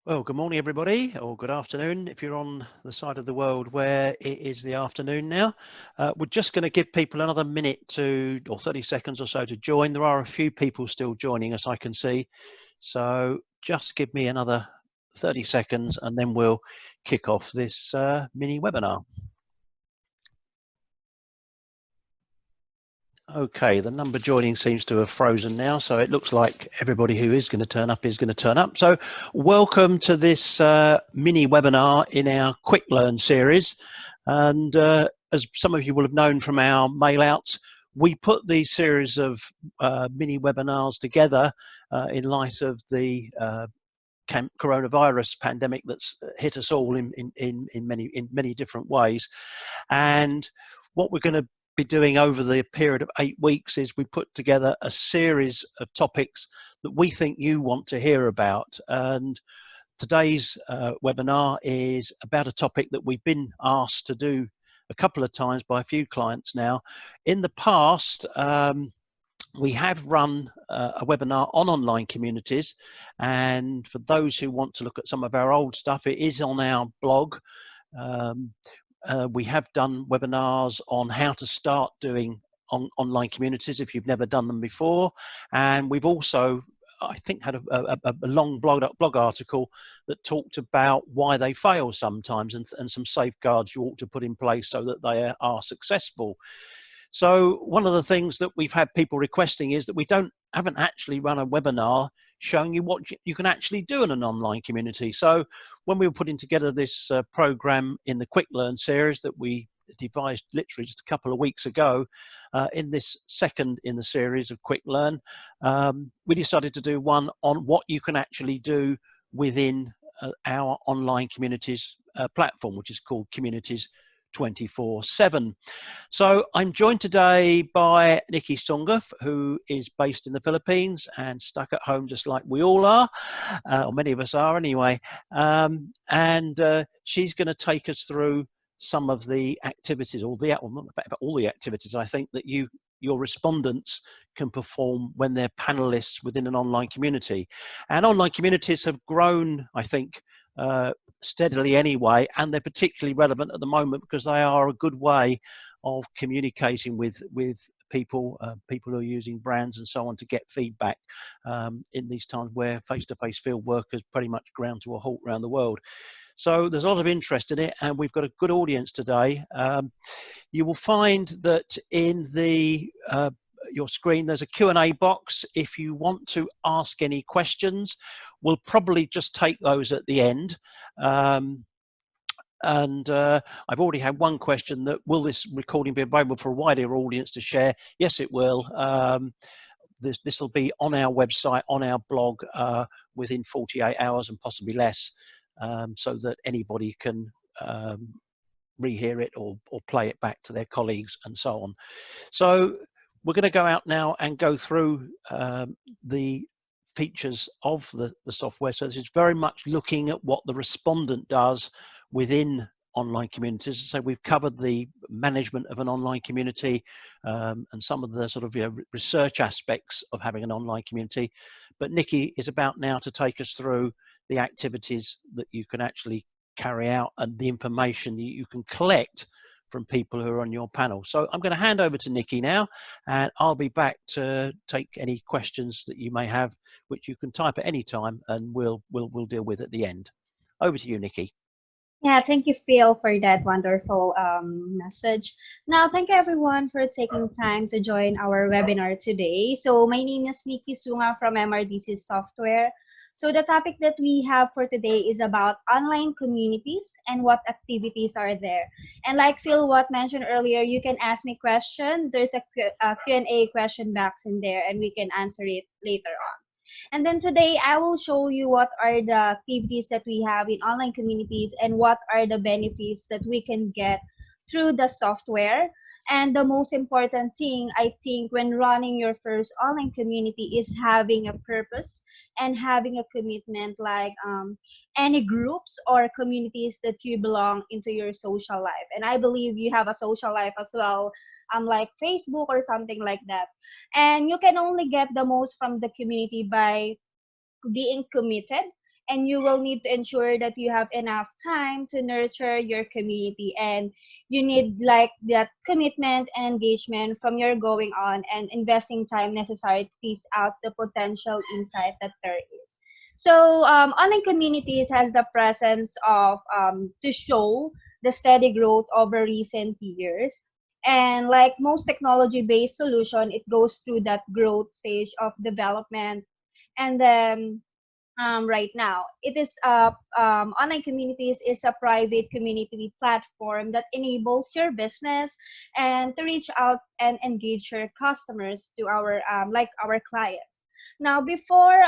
Well, good morning, everybody, or good afternoon if you're on the side of the world where it is the afternoon now. We're just going to give people another minute or 30 seconds or so to join. There are a few people still joining us, I can see. So just give me another 30 seconds and then we'll kick off this mini webinar. Okay, the number joining seems to have frozen now, so it looks like everybody who is going to turn up is going to turn up. So welcome to this mini webinar in our Kwiklearn series. And as some of you will have known from our mail outs, we put these series of mini webinars together in light of the coronavirus pandemic that's hit us all in many different ways. And what we're going to be doing over the period of 8 weeks is we put together a series of topics that we think you want to hear about. And today's webinar is about a topic that we've been asked to do a couple of times by a few clients now. In the past, we have run a webinar on online communities, and for those who want to look at some of our old stuff, it is on our blog. We have done webinars on how to start doing online communities if you've never done them before, and we've also, I think, had a long blog article that talked about why they fail sometimes and some safeguards you ought to put in place so that they are successful. So one of the things that we've had people requesting is that we haven't actually run a webinar showing you what you can actually do in an online community. So when we were putting together this program in the Kwiklearn series that we devised literally just a couple of weeks ago, in this second in the series of Kwiklearn, we decided to do one on what you can actually do within our online communities platform, which is called Communities 24/7. So I'm joined today by Nikki Sunga, who is based in the Philippines and stuck at home just like we all are, or many of us are anyway. She's going to take us through some of the activities, all the activities I think that your respondents can perform when they're panelists within an online community. And online communities have grown, I think, steadily anyway, and they're particularly relevant at the moment because they are a good way of communicating with people who are using brands and so on to get feedback in these times where face-to-face field work has pretty much ground to a halt around the world. So there's a lot of interest in it, and we've got a good audience today. You will find that in your screen there's a Q&A box. If you want to ask any questions, we'll probably just take those at the end. I've already had one question: that will this recording be available for a wider audience to share? Yes, it will. This will be on our website, on our blog, within 48 hours and possibly less, so that anybody can rehear it or play it back to their colleagues and so on. So we're going to go out now and go through the features of the software. So this is very much looking at what the respondent does within online communities. So we've covered the management of an online community and some of the sort of research aspects of having an online community. But Nikki is about now to take us through the activities that you can actually carry out and the information that you can collect from people who are on your panel. So I'm going to hand over to Nikki now, and I'll be back to take any questions that you may have, which you can type at any time, and we'll deal with at the end. Over to you, Nikki. Yeah, thank you, Phil, for that wonderful message. Now, thank you, everyone, for taking time to join our webinar today. So my name is Nikki Sunga from MRDC Software. So the topic that we have for today is about online communities and what activities are there. And like Phil what mentioned earlier, you can ask me questions. There's a Q&A question box in there, and we can answer it later on. And then today, I will show you what are the activities that we have in online communities and what are the benefits that we can get through the software. And the most important thing, I think, when running your first online community is having a purpose and having a commitment, like any groups or communities that you belong into your social life. And I believe you have a social life as well, like Facebook or something like that. And you can only get the most from the community by being committed and you will need to ensure that you have enough time to nurture your community, and you need like that commitment and engagement from your going on and investing time necessary to tease out the potential insight that there is. So online communities has the presence of to show the steady growth over recent years. And like most technology-based solution, it goes through that growth stage of development. And then right now, it is online communities is a private community platform that enables your business and to reach out and engage your customers to our like our clients. Now, before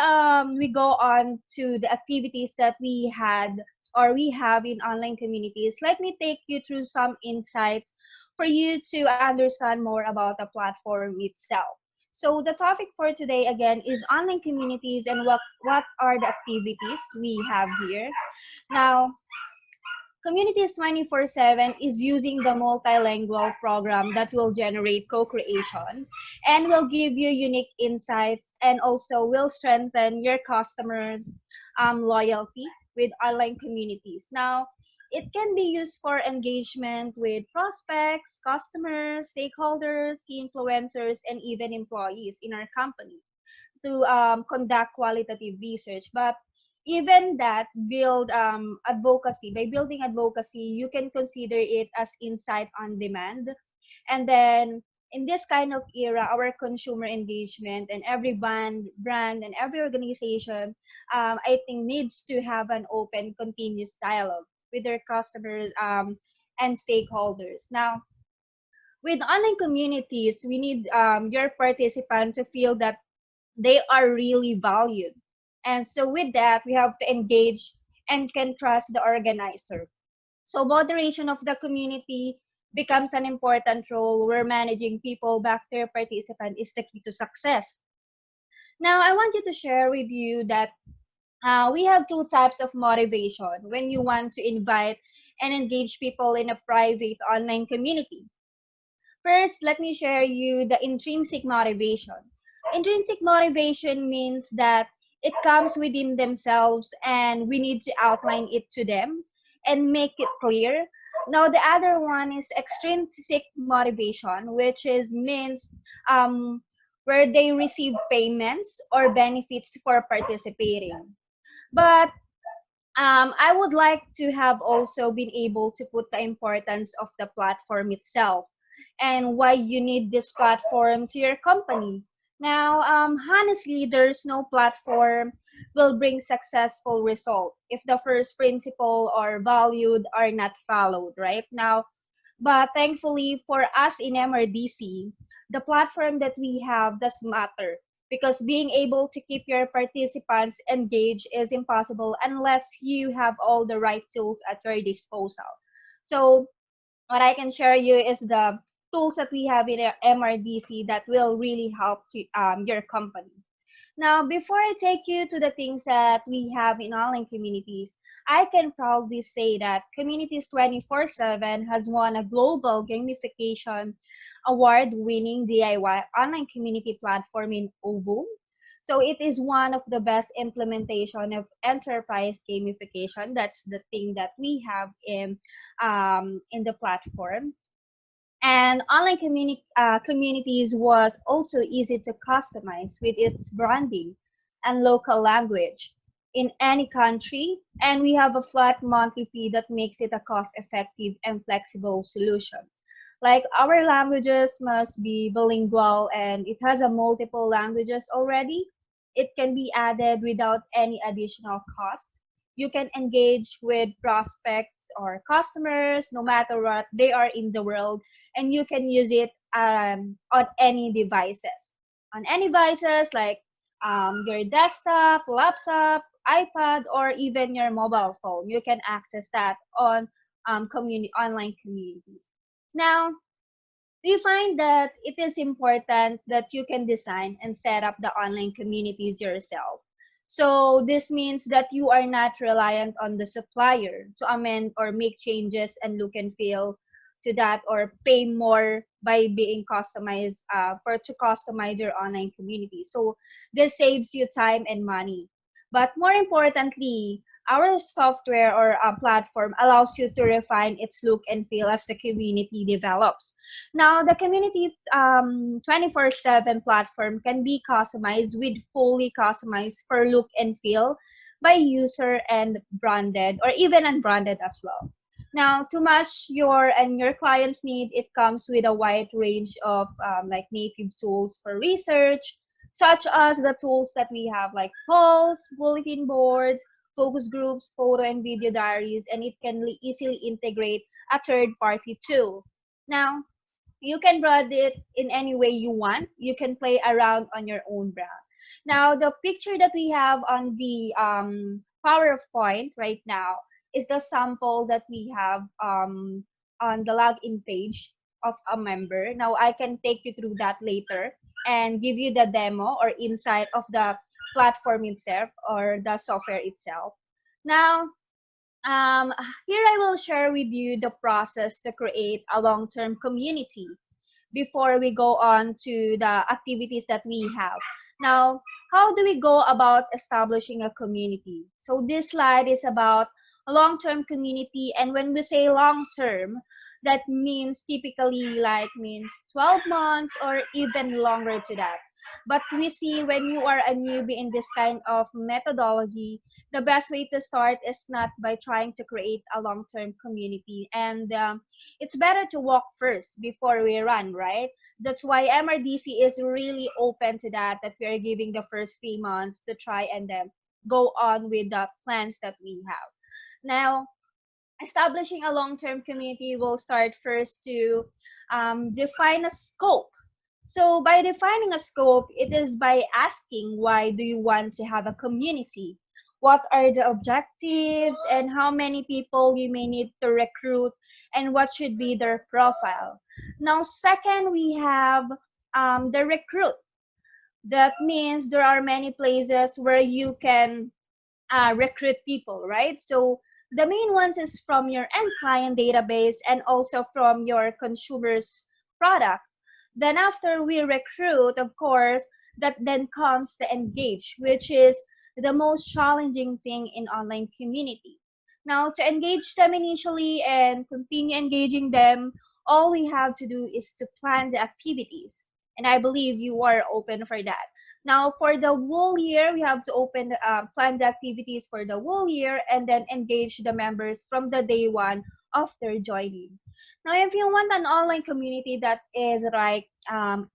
we go on to the activities that we had or we have in online communities, let me take you through some insights for you to understand more about the platform itself. So the topic for today again is online communities and what are the activities we have here. Now, Communities 24/7 is using the multilingual program that will generate co-creation and will give you unique insights and also will strengthen your customers' loyalty with online communities. Now, it can be used for engagement with prospects, customers, stakeholders, key influencers, and even employees in our company to conduct qualitative research. But even that build advocacy, by building advocacy, you can consider it as insight on demand. And then in this kind of era, our consumer engagement and every brand and every organization, I think needs to have an open, continuous dialogue with their customers and stakeholders. Now, with online communities, we need your participant to feel that they are really valued. And so with that, we have to engage and can trust the organizer. So moderation of the community becomes an important role where managing people back to their participant is the key to success. Now, I want you to share with you that we have two types of motivation when you want to invite and engage people in a private online community. First, let me share you the intrinsic motivation. Intrinsic motivation means that it comes within themselves and we need to outline it to them and make it clear. Now, the other one is extrinsic motivation, which is means where they receive payments or benefits for participating. But I would like to have also been able to put the importance of the platform itself and why you need this platform to your company. Now, honestly, there's no platform will bring successful result if the first principle or valued are not followed, right? Now, but thankfully for us in MRDC, the platform that we have does matter because being able to keep your participants engaged is impossible unless you have all the right tools at your disposal. So what I can share you is the tools that we have in our MRDC that will really help to, your company. Now, before I take you to the things that we have in online communities, I can proudly say that Communities 24/7 has won a global gamification award-winning DIY online community platform in OVO. So it is one of the best implementation of enterprise gamification. That's the thing that we have in the platform. And online communities was also easy to customize with its branding and local language in any country. And we have a flat monthly fee that makes it a cost-effective and flexible solution. Like our languages must be bilingual and it has a multiple languages already. It can be added without any additional cost. You can engage with prospects or customers no matter what they are in the world, and you can use it on any devices. On any devices like your desktop, laptop, iPad, or even your mobile phone. You can access that on online communities. Now, we find that it is important that you can design and set up the online communities yourself. So this means that you are not reliant on the supplier to amend or make changes and look and feel to that or pay more by being customized for to customize your online community. So this saves you time and money. But more importantly, our software or platform allows you to refine its look and feel as the community develops. Now, the community 24/7 platform can be customized with fully customized for look and feel by user and branded or even unbranded as well. Now, to match your and your client's need, it comes with a wide range of like native tools for research, such as the tools that we have like polls, bulletin boards, focus groups, photo and video diaries, and it can easily integrate a third party tool. Now, you can brand it in any way you want. You can play around on your own brand. Now, the picture that we have on the PowerPoint right now is the sample that we have on the login page of a member. Now, I can take you through that later and give you the demo or insight of the platform itself or the software itself. Now, um, here I will share with you the process to create a long-term community before we go on to the activities that we have. Now, how do we go about establishing a community? So this slide is about a long-term community, and when we say long-term, that means typically like means 12 months or even longer to that. But we see when you are a newbie in this kind of methodology, the best way to start is not by trying to create a long-term community, and it's better to walk first before we run, right? That's why MRDC is really open to that we are giving the first 3 months to try and then go on with the plans that we have. Now, establishing a long-term community will start first to define a scope. So by defining a scope, it is by asking why do you want to have a community? What are the objectives and how many people you may need to recruit and what should be their profile? Now, second, we have the recruit. That means there are many places where you can recruit people, right? So the main ones is from your end client database and also from your consumers product. Then after we recruit, of course, that then comes the engage, which is the most challenging thing in online community. Now, to engage them initially and continue engaging them, all we have to do is to plan the activities. And I believe you are open for that. Now, for the whole year, we have to plan the activities for the whole year and then engage the members from the day one after joining. Now, if you want an online community that is like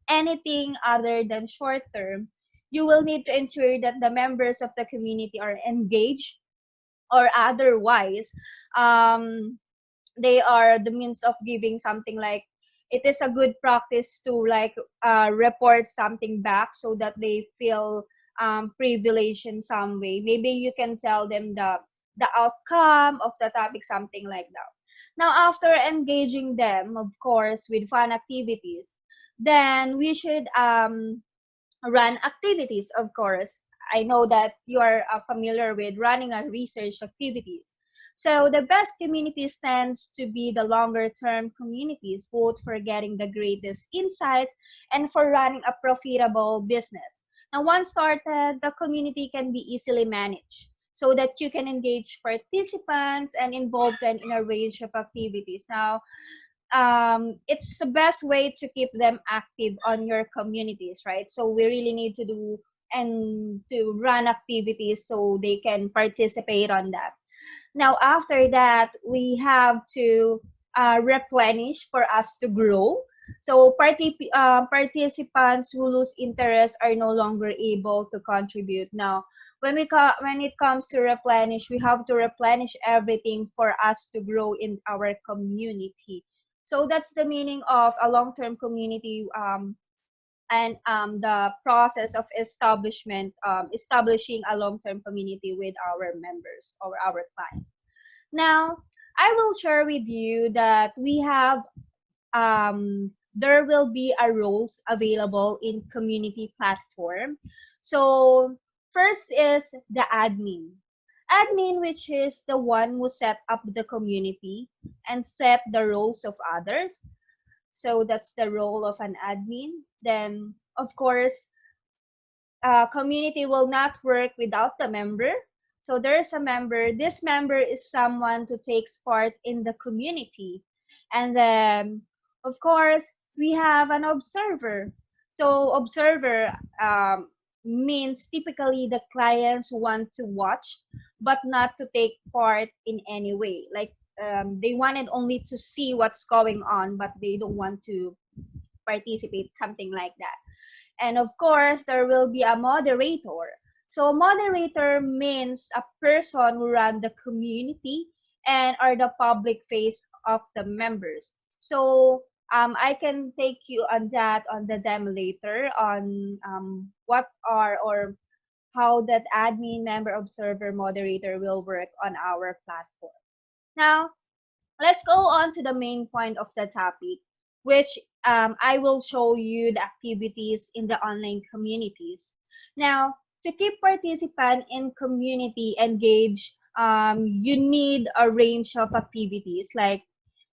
anything other than short term, you will need to ensure that the members of the community are engaged or otherwise um, they are the means of giving something like it is a good practice to like report something back so that they feel privileged in some way. Maybe you can tell them the outcome of the topic, something like that. Now, after engaging them, of course, with fun activities, then we should run activities, of course. I know that you are familiar with running a research activities. So the best communities tends to be the longer term communities, both for getting the greatest insights and for running a profitable business. Now, once started, the community can be easily managed so that you can engage participants and involve them in a range of activities. Now, it's the best way to keep them active on your communities, right? So we really need to do and to run activities so they can participate on that. Now, after that, we have to replenish for us to grow. So participants who lose interest are no longer able to contribute. Now, when it comes to replenish, we have to replenish everything for us to grow in our community. So that's the meaning of a long-term community and the process of establishing a long-term community with our members or our clients. Now, I will share with you that we have there will be a roles available in community platform. So first is the admin. Admin, which is the one who set up the community and set the roles of others. So that's the role of an admin. Then, of course, community will not work without the member. So there's a member. This member is someone who takes part in the community. And then, of course, we have an observer. So observer means typically the clients want to watch, but not to take part in any way. Like they wanted only to see what's going on, but they don't want to participate, something like that. And of course, there will be a moderator. So moderator means a person who run the community and are the public face of the members. So I can take you on that on the demo later on what are or how that admin, member, observer, moderator will work on our platform. Now, let's go on to the main point of the topic, which I will show you the activities in the online communities. Now, to keep participant in community engaged, you need a range of activities. Like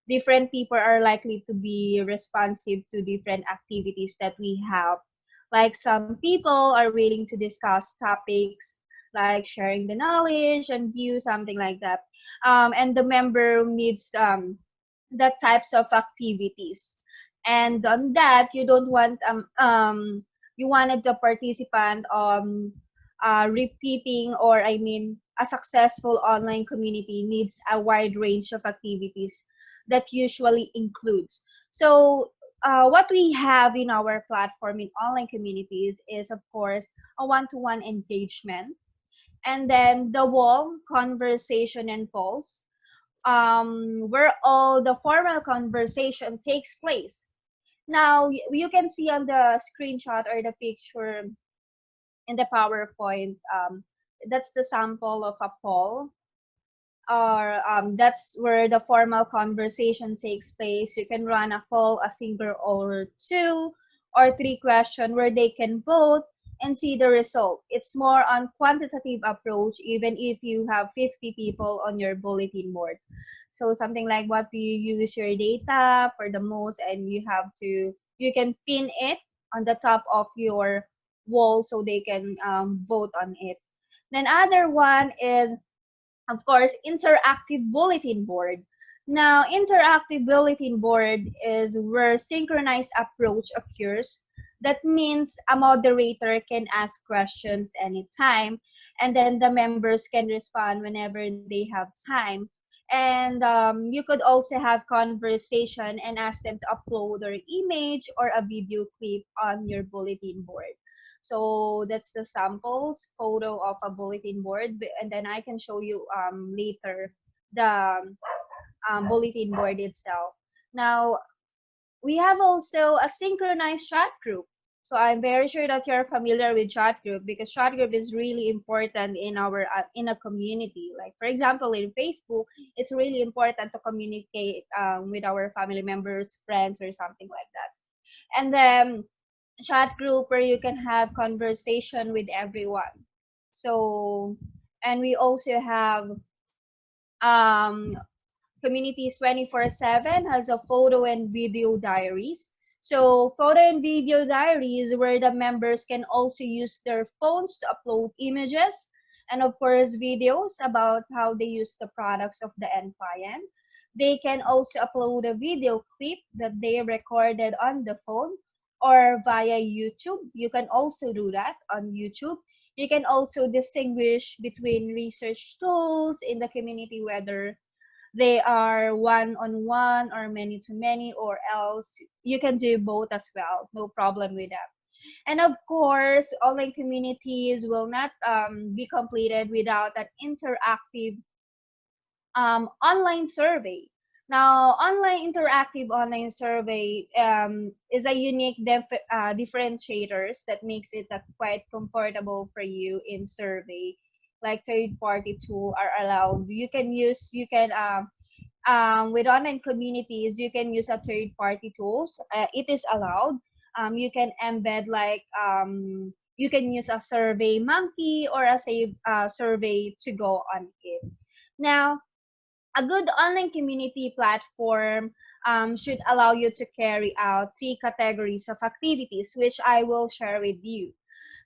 different people are likely to be responsive to different activities that we have. Like some people are willing to discuss topics like sharing the knowledge and views, something like that. And the member needs the types of activities. And on that, you don't want you wanted the participant repeating, or I mean a successful online community needs a wide range of activities that usually includes. So what we have in our platform in online communities is, of course, a one-to-one engagement, and then the wall, conversation, and polls, where all the formal conversation takes place. Now, you can see on the screenshot or the picture in the PowerPoint, that's the sample of a poll, or that's where the formal conversation takes place. You can run a poll, a single or two or three question where they can vote and see the result. It's more on quantitative approach, even if you have 50 people on your bulletin board. So something like, what do you use your data for the most, and you can pin it on the top of your wall so they can vote on it. Then other one is, of course, interactive bulletin board. Now, interactive bulletin board is where synchronized approach occurs. That means a moderator can ask questions anytime, and then the members can respond whenever they have time. And you could also have conversation and ask them to upload their image or a video clip on your bulletin board. So that's the samples photo of a bulletin board, and then I can show you later the bulletin board itself. Now, we have also a synchronized chat group. So I'm very sure that you're familiar with chat group, because chat group is really important in our in a community. Like for example, in Facebook, it's really important to communicate with our family members, friends, or something like that. And then chat group where you can have conversation with everyone. So, and we also have um communities 24/7 has a photo and video diaries. So photo and video diaries where the members can also use their phones to upload images and of course videos about how they use the products of the end client. They can also upload a video clip that they recorded on the phone or via YouTube. You can also do that on YouTube. You can also distinguish between research tools in the community, whether they are one-on-one or many-to-many, or else you can do both as well. No problem with that. And of course, online communities will not be completed without an interactive online survey. Now, online survey is a unique differentiators that makes it quite comfortable for you in survey. Like third-party tool are allowed. With online communities, you can use a third-party tools. It is allowed. You can embed you can use a survey monkey or a survey to go on it. Now, a good online community platform should allow you to carry out three categories of activities, which I will share with you.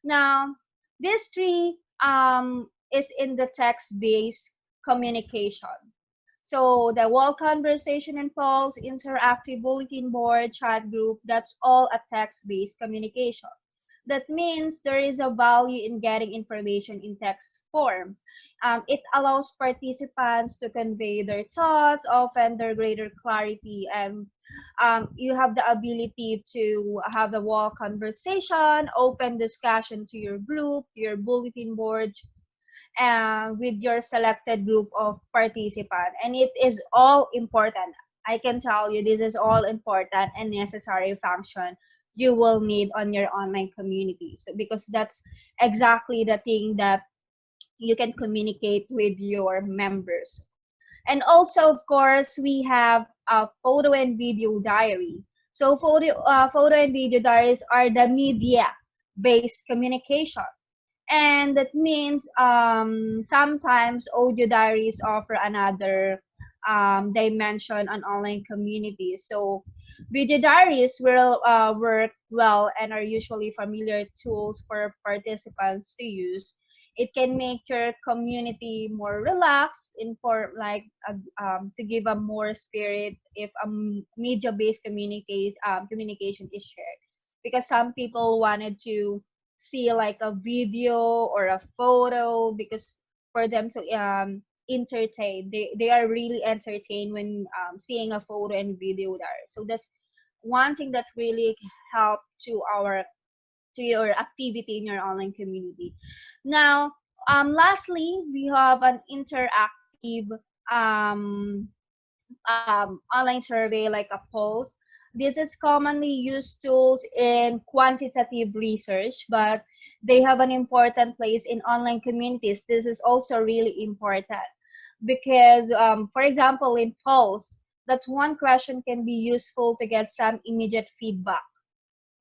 Now, this three is in the text-based communication. So the wall conversation and polls, interactive bulletin board, chat group, that's all a text-based communication. That means there is a value in getting information in text form. It allows participants to convey their thoughts, often their greater clarity, and you have the ability to have the wall conversation, open discussion to your group, your bulletin board, and with your selected group of participants. And it is all important. I can tell you this is all important and necessary function you will need on your online community. So because that's exactly the thing that you can communicate with your members. And also, of course, we have a photo and video diary. So photo and video diaries are the media-based communication, and that means sometimes audio diaries offer another dimension on online communities. So video diaries will work well and are usually familiar tools for participants to use. It can make your community more relaxed, inform, like to give a more spirit if a media-based communication is shared, because some people wanted to see like a video or a photo, because for them to entertain, they are really entertained when seeing a photo and video there. So that's one thing that really help to your activity in your online community. Now, lastly, we have an interactive um, online survey like a polls. This is commonly used tools in quantitative research, but they have an important place in online communities. This is also really important because, for example, in polls, that one question can be useful to get some immediate feedback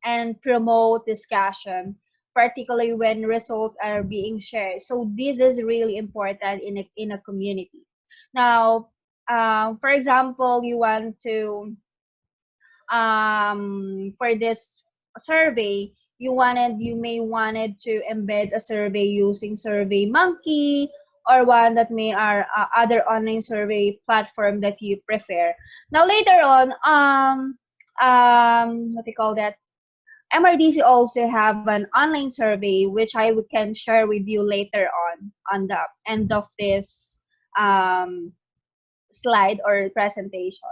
and promote discussion, particularly when results are being shared. So this is really important in a community. Now, for example, you want to for this survey, you may wanted to embed a survey using Survey Monkey, or one that may are other online survey platform that you prefer. Now later on, what do you call that? MRDC also have an online survey which can share with you later on the end of this slide or presentation.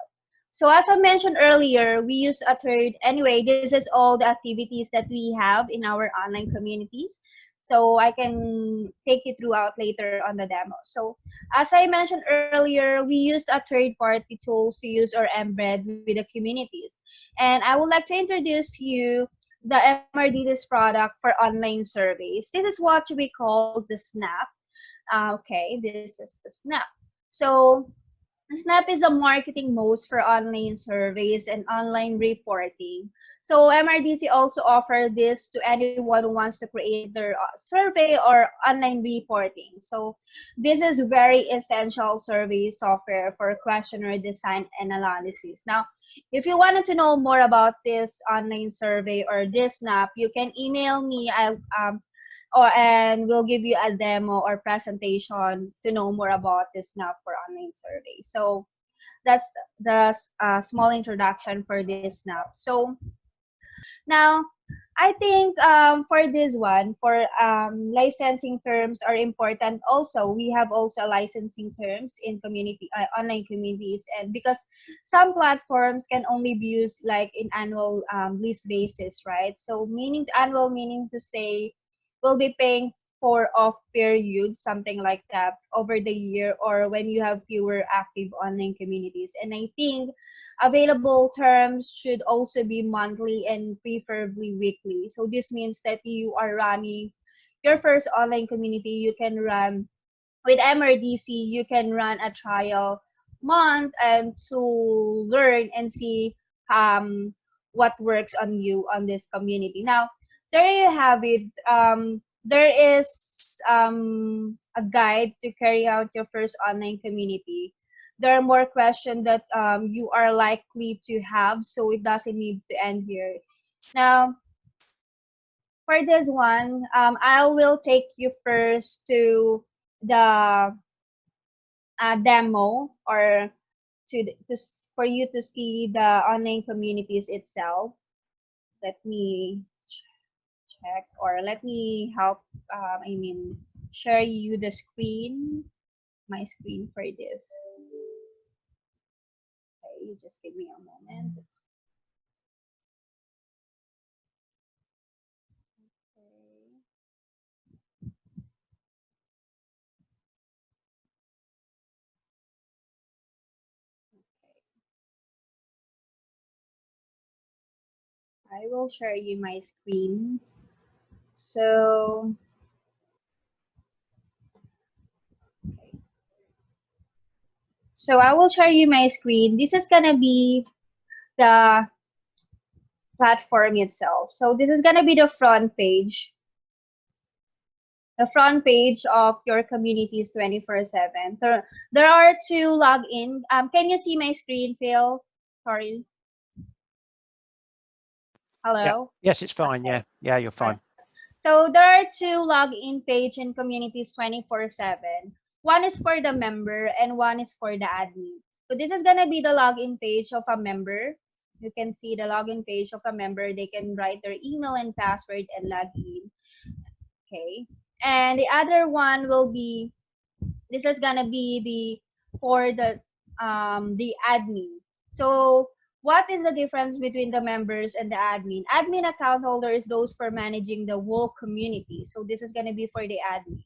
So as I mentioned earlier, we use a third. Anyway, this is all the activities that we have in our online communities. So I can take you throughout later on the demo. So as I mentioned earlier, we use a third-party tools to use or embed with the communities. And I would like to introduce you the MRD's product for online surveys. This is what we call the Snap. Okay, this is the Snap. So Snap is a marketing most for online surveys and online reporting. So MRDC also offer this to anyone who wants to create their survey or online reporting. So this is very essential survey software for questionnaire design and analysis. Now, if you wanted to know more about this online survey or this Snap, you can email me. And we'll give you a demo or presentation to know more about this now for online survey. So that's the small introduction for this now. So now I think for this one, for licensing terms are important also. We have also licensing terms in community online communities, and because some platforms can only be used like in annual lease basis, right? So annual meaning to say we'll be paying for off period, something like that, over the year, or when you have fewer active online communities. And I think available terms should also be monthly and preferably weekly. So this means that you are running your first online community, you can run with MRDC, you can run a trial month and to learn and see what works on you on this community. Now, there you have it. There is a guide to carry out your first online community. There are more questions that you are likely to have, so it doesn't need to end here. Now, For this one, I will take you first to the demo, or for you to see the online communities itself. Let me check, or let me help, I mean, share you the screen, my screen for this. Okay, just give me a moment. Okay. I will share you my screen. So, okay. So I will share you my screen. This is gonna be the platform itself. So this is gonna be the front page of your communities 24/7. There are two login. Can you see my screen, Phil? Sorry. Yeah. Hello. Yes, it's fine. Okay. Yeah, you're Right. fine. So there are two login page in communities 24/7. One is for the member and one is for the admin. So this is gonna be the login page of a member. You can see the login page of a member. They can write their email and password and log in. Okay. And the other one will be, this is gonna be for the admin. So what is the difference between the members and the admin? Admin account holder is those for managing the whole community. So this is gonna be for the admin.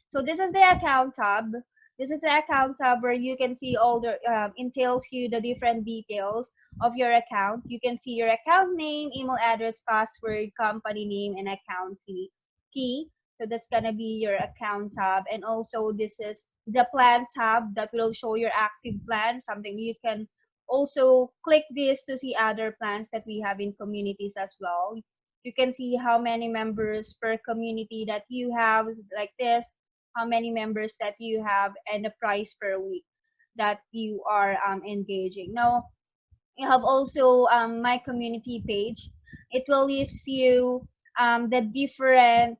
So this is the account tab. This is the account tab where you can see all the entails you the different details of your account. You can see your account name, email address, password, company name, and account key. So that's gonna be your account tab. And also this is the plans tab that will show your active plans. Something you can also click this to see other plans that we have in communities as well. You can see how many members per community that you have, like this, how many members that you have, and the price per week that you are engaging. Now, you have also my community page. It will gives you the different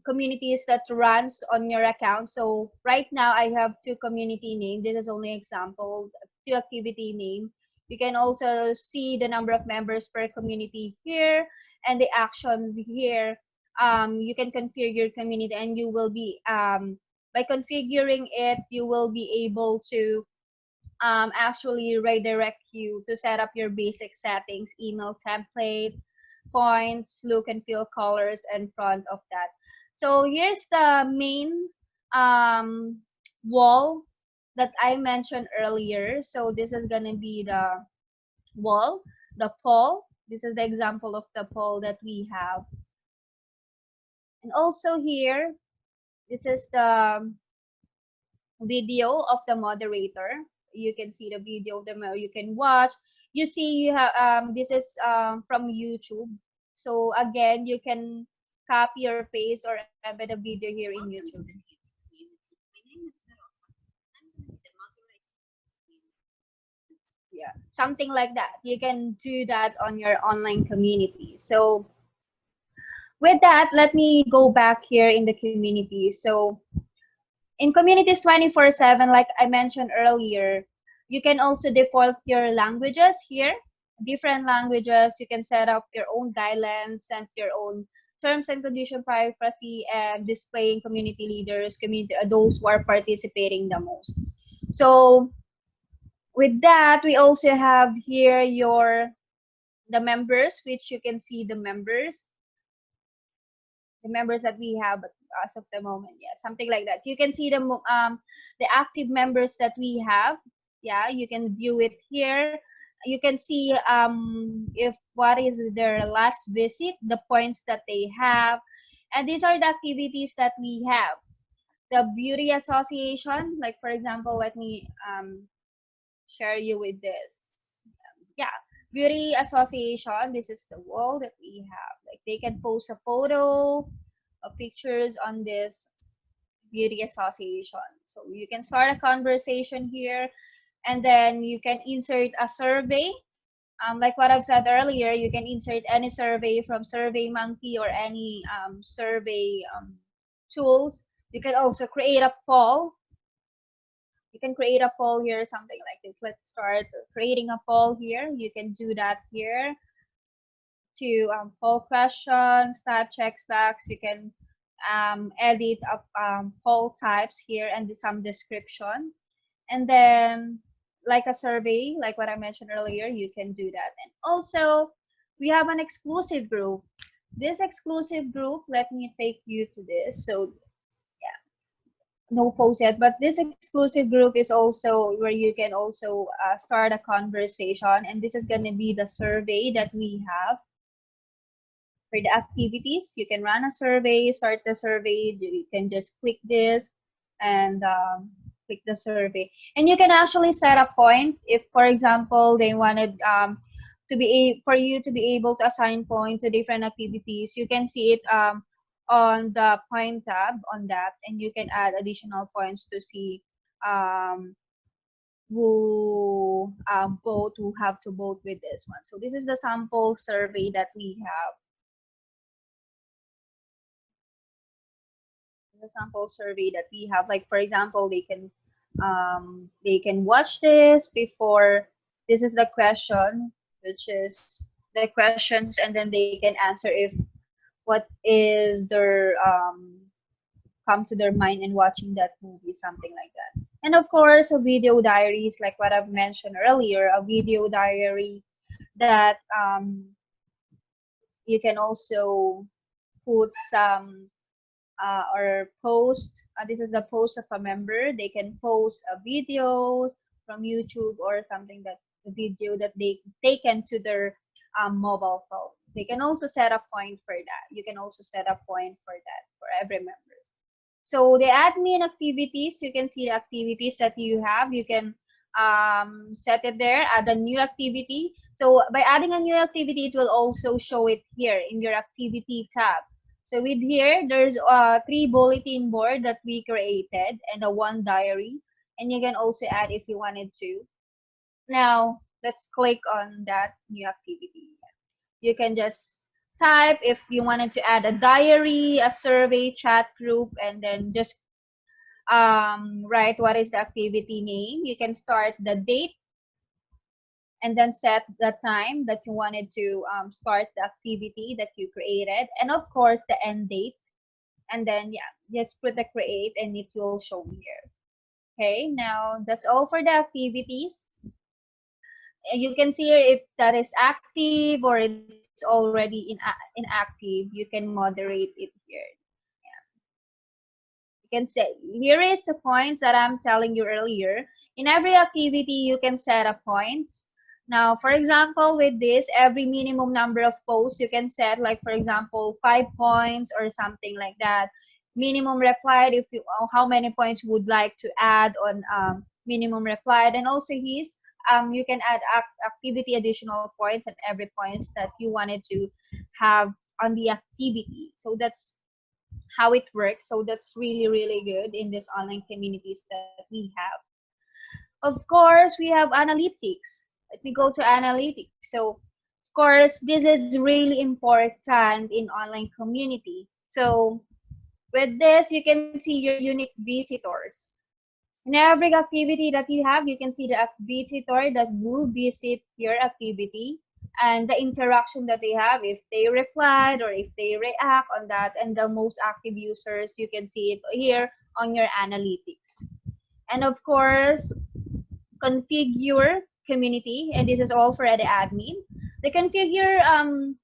communities that runs on your account. So right now I have two community name. This is only example, two activity name. You can also see the number of members per community here and the actions here. You can configure your community, and you will be by configuring it, you will be able to actually redirect you to set up your basic settings, email template, points, look and feel, colors, and front of that. So here's the main um, wall that I mentioned earlier. So this is gonna be the wall, the poll. This is the example of the poll that we have. And also here, this is the video of the moderator. You can see the video of you can watch. You see, you have this is from YouTube. So again, you can copy or paste or embed a video here in YouTube. Yeah, something like that. You can do that on your online community. So with that, let me go back here in the community. So in communities 24/7, like I mentioned earlier, you can also default your languages here, different languages. You can set up your own guidelines, set your own terms and condition, privacy, and displaying community leaders, community those who are participating the most. So with that, we also have here the members, which you can see the members that we have as of the moment. Yeah, something like that. You can see the active members that we have. Yeah, you can view it here. You can see if what is their last visit, the points that they have, and these are the activities that we have. The beauty association, like for example, let me share you with this. Yeah, beauty association. This is the wall that we have. Like they can post a photo, pictures on this beauty association. So you can start a conversation here, and then you can insert a survey. Like what I've said earlier, you can insert any survey from SurveyMonkey or any survey tools. You can also create a poll. You can create a poll here, something like this. Let's start creating a poll here. You can do that here to poll questions, type checks box. You can edit up poll types here and some description. And then like a survey, like what I mentioned earlier, you can do that. And also we have an exclusive group. This exclusive group, let me take you to this. So yeah, no post yet, but this exclusive group is also where you can also start a conversation. And this is going to be the survey that we have for the activities. You can run a survey, start the survey. You can just click this and click the survey. And you can actually set a point if, for example, they wanted for you to be able to assign point to different activities. You can see it on the point tab on that, and you can add additional points to see who vote, who have to vote with this one. So this is the sample survey that we have. The sample survey that we have, like for example, they can watch this before. This is the question, which is the questions, and then they can answer if what is their come to their mind in watching that movie, something like that. And of course, a video diaries, like what I've mentioned earlier, a video diary that you can also put some or post. This is the post of a member. They can post videos from YouTube or something, that the video that they taken to their mobile phone. They can also set a point for that. You can also set a point for that for every member. So the admin activities, you can see the activities that you have. You can set it there, add a new activity. So by adding a new activity, it will also show it here in your activity tab. So with here, there's 3 bulletin board that we created and a 1 diary. And you can also add if you wanted to. Now, let's click on that new activity. You can just type if you wanted to add a diary, a survey, chat group, and then just write what is the activity name. You can start the date and then set the time that you wanted to start the activity that you created, and of course the end date. And then yeah, just put the create and it will show here. Okay, now that's all for the activities. You can see here if that is active or it's already inactive. You can moderate it here. You can say, here is the points that I'm telling you earlier. In every activity, you can set a point. Now, for example, with this, every minimum number of posts you can set, like for example, 5 points or something like that. Minimum replied, if you how many points you would like to add on minimum replied, and also his you can add activity additional points and every points that you wanted to have on the activity. So that's how it works. So that's really, really good in this online communities that we have. Of course, we have analytics. Let me go to analytics. So, of course, this is really important in online community. So, with this, you can see your unique visitors. In every activity that you have, you can see the visitor that will visit your activity and the interaction that they have, if they replied or if they react on that, and the most active users, you can see it here on your analytics. And of course, configure community, and this is all for the admin. The configure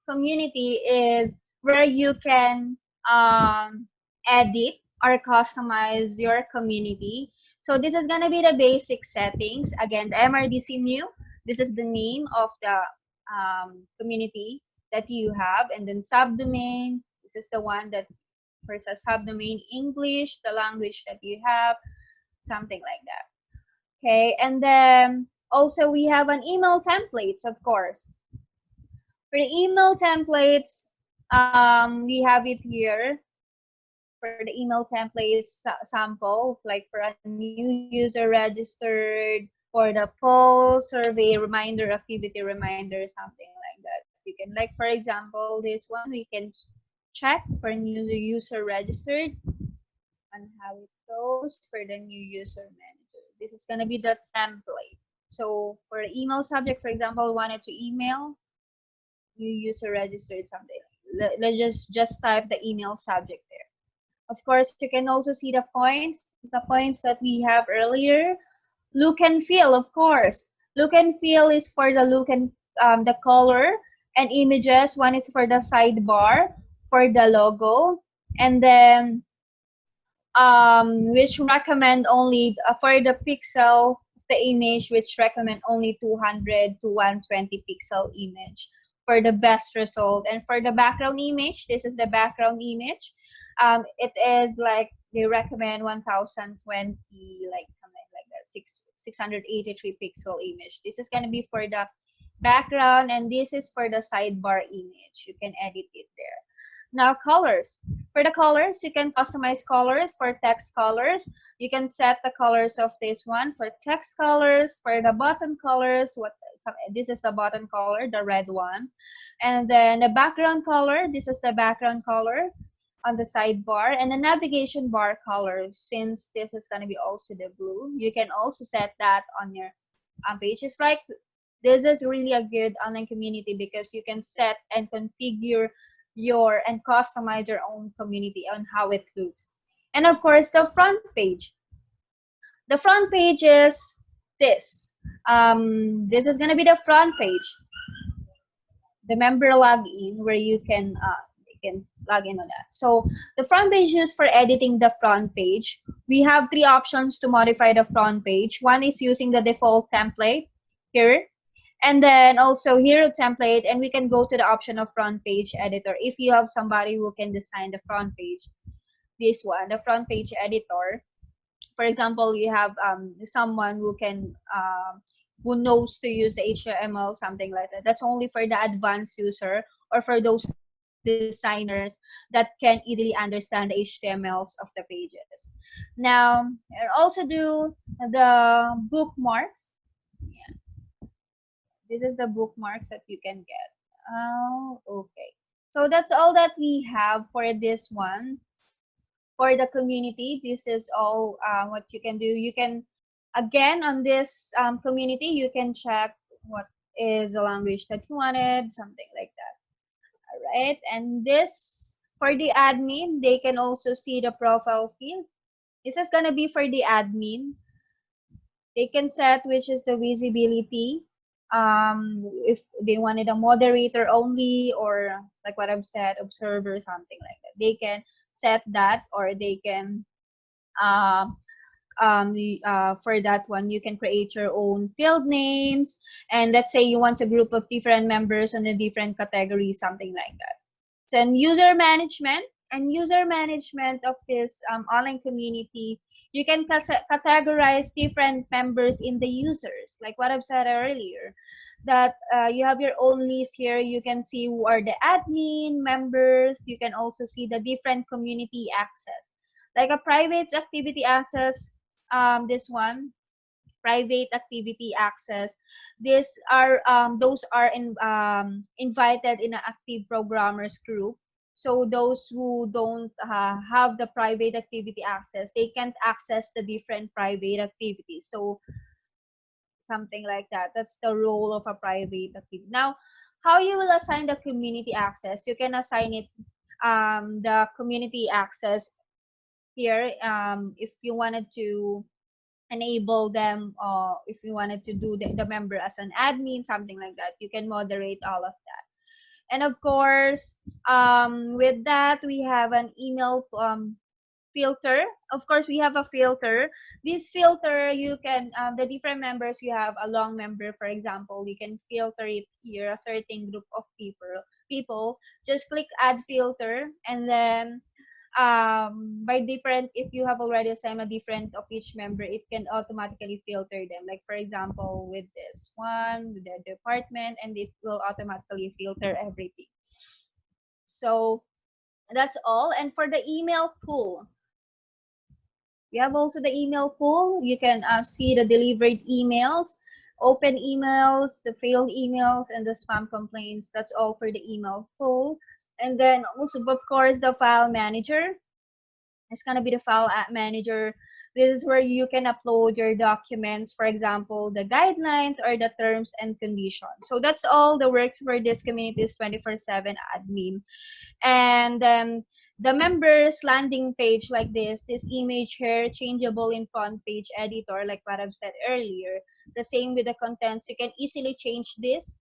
community is where you can edit or customize your community. So this is going to be the basic settings. Again, the MRDC new, this is the name of the community that you have, and then subdomain, this is the one that first a subdomain English, the language that you have, something like that. Okay, and then also we have an email templates, of course. For the email templates, we have it here for the email templates sample, like for a new user registered, for the poll, survey, reminder, activity reminder, something like that. You can, like for example, this one, we can check for new user registered and how it goes for the new user manager. This is going to be the template. So for email subject, for example, wanted to email, new user registered something. Let's just type the email subject there. Of course, you can also see the points. This is the points that we have earlier. Look and feel, of course. Look and feel is for the look and the color, and images. One is for the sidebar, for the logo, and then which recommend only for the pixel the image, which recommend only 200 to 120 pixel image for the best result. And for the background image, this is the background image. It is like they recommend 1020, like something like that, 683 pixel image. This is gonna be for the background, and this is for the sidebar image. You can edit it there. Now colors. For the colors, you can customize colors for text colors. You can set the colors of this one for text colors, for the button colors. This is the button color, the red one. And then the background color, this is the background color on the sidebar, and the navigation bar color, since this is going to be also the blue, you can also set that on your page. It's like this is really a good online community because you can set and configure your and customize your own community on how it looks. And of course, the front page. The front page is this. This is gonna be the front page, the member login, where you can log in on that. So the front page is for editing the front page. We have three options to modify the front page. One is using the default template here. And then also hero template, and we can go to the option of front page editor. If you have somebody who can design the front page, this one, the front page editor. For example, you have someone who can who knows to use the HTML, something like that. That's only for the advanced user or for those designers that can easily understand the HTMLs of the pages. Now, I also do the bookmarks. This is the bookmarks that you can get. Oh, okay. So that's all that we have for this one. For the community, this is all what you can do. You can, again, on this community, you can check what is the language that you wanted, something like that. All right. And this, for the admin, they can also see the profile field. This is going to be for the admin. They can set which is the visibility, if they wanted a moderator only, or like what I've said, observer, something like that. They can set that, or they can for that one, you can create your own field names, and let's say you want a group of different members on a different category, something like that. Then user management, and user management of this online community, you can categorize different members in the users, like what I've said earlier, that you have your own list here. You can see who are the admin members. You can also see the different community access, like a private activity access. This one, private activity access, these are those are invited in an active programmers group. So those who don't have the private activity access, they can't access the different private activities. So something like that. That's the role of a private activity. Now, how you will assign the community access? You can assign it the community access here, if you wanted to enable them, if you wanted to do the member as an admin, something like that. You can moderate all of that. And of course, with that, we have an email filter. Of course, we have a filter. This filter, you can, the different members, you have a long member, for example, you can filter it here, a certain group of people. Just click add filter, and then by different, if you have already assigned a different of each member, it can automatically filter them. Like for example, with this one, with the department, and it will automatically filter everything. So that's all. And for the email pool, We have also the email pool. You can see the delivered emails, open emails, the failed emails, and the spam complaints. That's all for the email pool. And then also, of course, the file manager. It's gonna be the file manager. This is where you can upload your documents, for example, the guidelines or the terms and conditions. So that's all the works for this community's 24/7 admin. And the members landing page like this image here, changeable in font page editor, like what I've said earlier. The same with the contents. You can easily change this.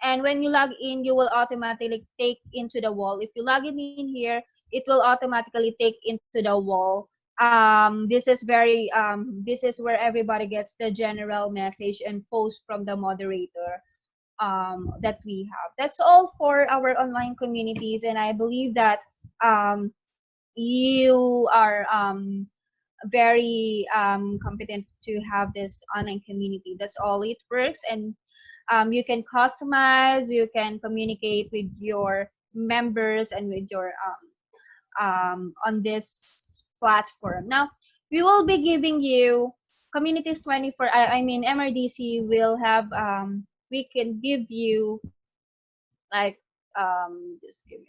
And when you log in, you will automatically take into the wall. If you log in here, it will automatically take into the wall. This is where everybody gets the general message and post from the moderator that we have. That's all for our online communities, and I believe that um, you are very competent to have this online community. That's all it works, and you can customize, you can communicate with your members and with your on this platform. Now, we will be giving you communities 24. I mean, MRDC will have we can give you like just give me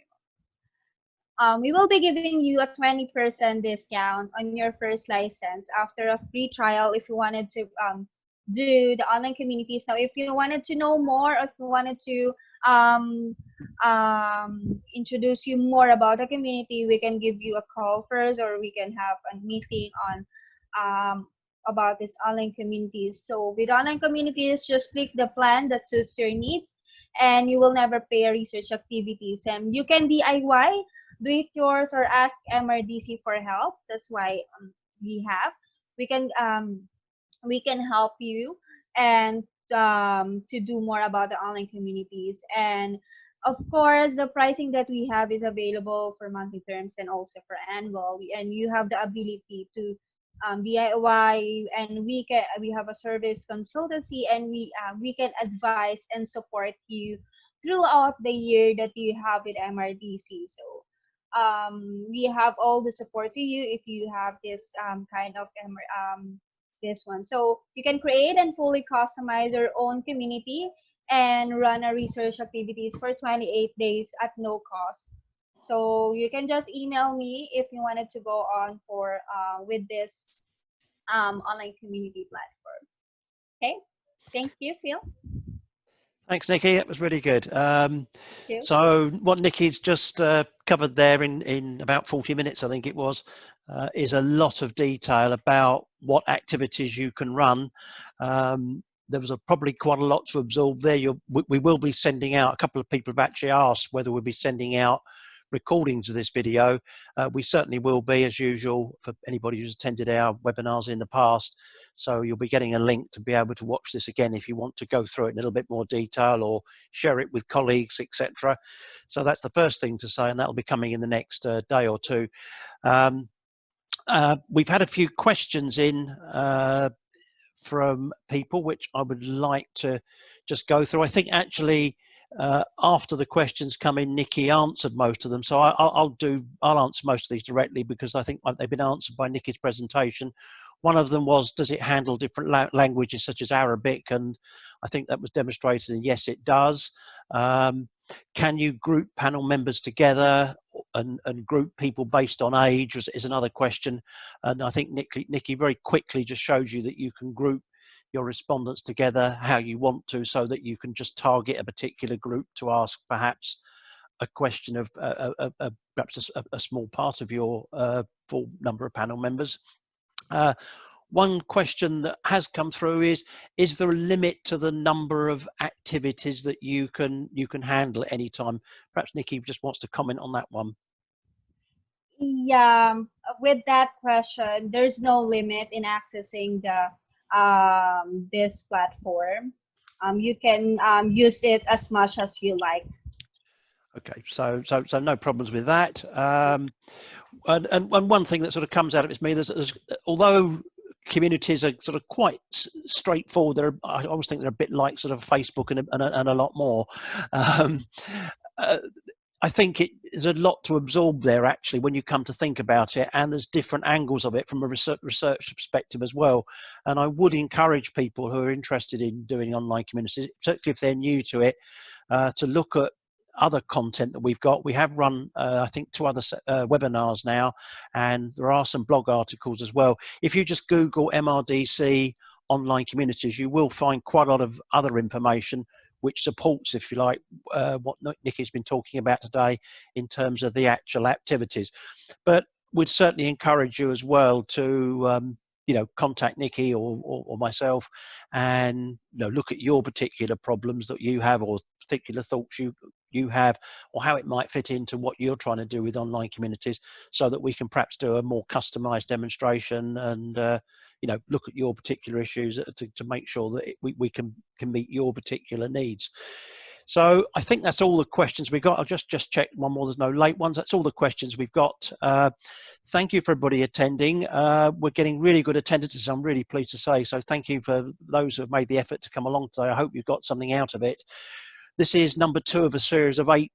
we will be giving you a 20% discount on your first license after a free trial if you wanted to do the online communities. Now, if you wanted to know more, if you wanted to um, introduce you more about the community, we can give you a call first, or we can have a meeting on um, about this online communities. So with online communities, just click the plan that suits your needs, and you will never pay research activities. And you can DIY, do it yours, or ask MRDC for help. That's why we have. We can we can help you and to do more about the online communities. And of course, the pricing that we have is available for monthly terms and also for annual. And you have the ability to DIY, and we have a service consultancy, and we can advise and support you throughout the year that you have with MRDC. So we have all the support to you if you have this kind of this one. So you can create and fully customize your own community and run a research activities for 28 days at no cost. So you can just email me if you wanted to go on for with this online community platform. Okay, thank you, Phil. Thanks, Nikki. That was really good. Thank you. So what Nikki's just covered there in about 40 minutes, I think it was, is a lot of detail about what activities you can run. There was probably quite a lot to absorb there. We will be sending out, a couple of people have actually asked whether we'll be sending out recordings of this video. We certainly will be, as usual, for anybody who's attended our webinars in the past. So you'll be getting a link to be able to watch this again if you want to go through it in a little bit more detail or share it with colleagues, etc. So that's the first thing to say, and that'll be coming in the next day or two. We've had a few questions in from people, which I would like to just go through. I think actually after the questions come in, Nikki answered most of them, so I'll answer most of these directly because I think they've been answered by Nikki's presentation. One of them was, does it handle different languages such as Arabic? And I think that was demonstrated, and yes, it does. Can you group panel members together and group people based on age is another question. And I think Nikki very quickly just shows you that you can group your respondents together how you want to, so that you can just target a particular group to ask perhaps a question of perhaps a small part of your full number of panel members. One question that has come through is there a limit to the number of activities that you can handle at any time? Perhaps Nikki just wants to comment on that one. Yeah, with that question, there's no limit in accessing the this platform. You can use it as much as you like. Okay, so no problems with that. And one thing that sort of comes out of it is there's although communities are sort of quite straightforward, I always think they're a bit like sort of Facebook and a lot more. I think there's a lot to absorb there, actually, when you come to think about it, and there's different angles of it from a research perspective as well. And I would encourage people who are interested in doing online communities, particularly if they're new to it, to look at other content that we've got. We have run, I think, 2 other webinars now, and there are some blog articles as well. If you just Google MRDC online communities, you will find quite a lot of other information which supports, if you like, what Nikki's been talking about today in terms of the actual activities. But we'd certainly encourage you as well to contact Nikki or myself, and look at your particular problems that you have, or particular thoughts you have, or how it might fit into what you're trying to do with online communities, so that we can perhaps do a more customized demonstration and look at your particular issues to make sure that we can meet your particular needs. So I think that's all the questions we've got. I'll just check one more. There's no late ones. That's all the questions we've got. Thank you for everybody attending. We're getting really good attendance, I'm really pleased to say. So thank you for those who have made the effort to come along today. I hope you've got something out of it. This is number 2 of a series of 8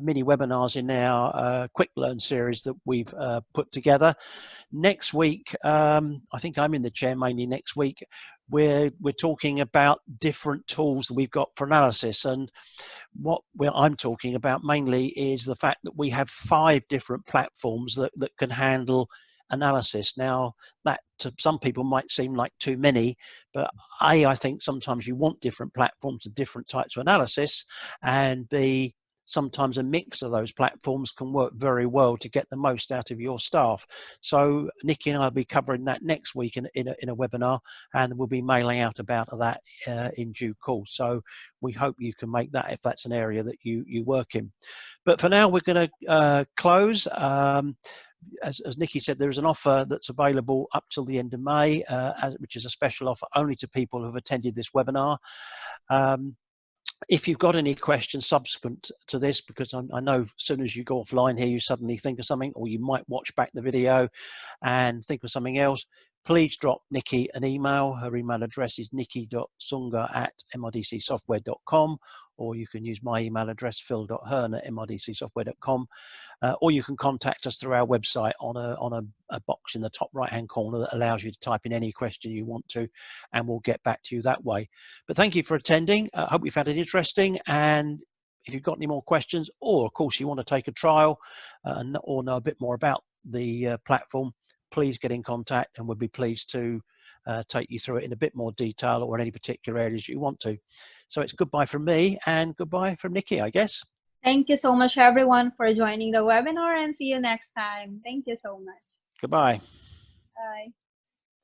mini webinars in our Kwiklearn series that we've put together. Next week, I think I'm in the chair mainly next week. We're talking about different tools that we've got for analysis, and what I'm talking about mainly is the fact that we have 5 different platforms that can handle analysis. Now, that to some people might seem like too many, but I think sometimes you want different platforms and different types of analysis, and B, sometimes a mix of those platforms can work very well to get the most out of your staff. So Nikki and I will be covering that next week in a webinar, and we'll be mailing out about that in due course. So we hope you can make that if that's an area that you work in. But for now, we're going to close. As Nikki said, there is an offer that's available up till the end of May, which is a special offer only to people who have attended this webinar. If you've got any questions subsequent to this, because I know as soon as you go offline here, you suddenly think of something, or you might watch back the video and think of something else, please drop Nikki an email. Her email address is nikki.sunga@mrdcsoftware.com, or you can use my email address, phil.hearn@mrdcsoftware.com. Or you can contact us through our website on a box in the top right hand corner that allows you to type in any question you want to, and we'll get back to you that way. But thank you for attending. I hope you found it interesting, and if you've got any more questions, or of course you want to take a trial or know a bit more about the platform, please get in contact, and we'll be pleased to take you through it in a bit more detail, or in any particular areas you want to. So it's goodbye from me, and goodbye from Nikki, I guess. Thank you so much, everyone, for joining the webinar, and see you next time. Thank you so much. Goodbye. Bye.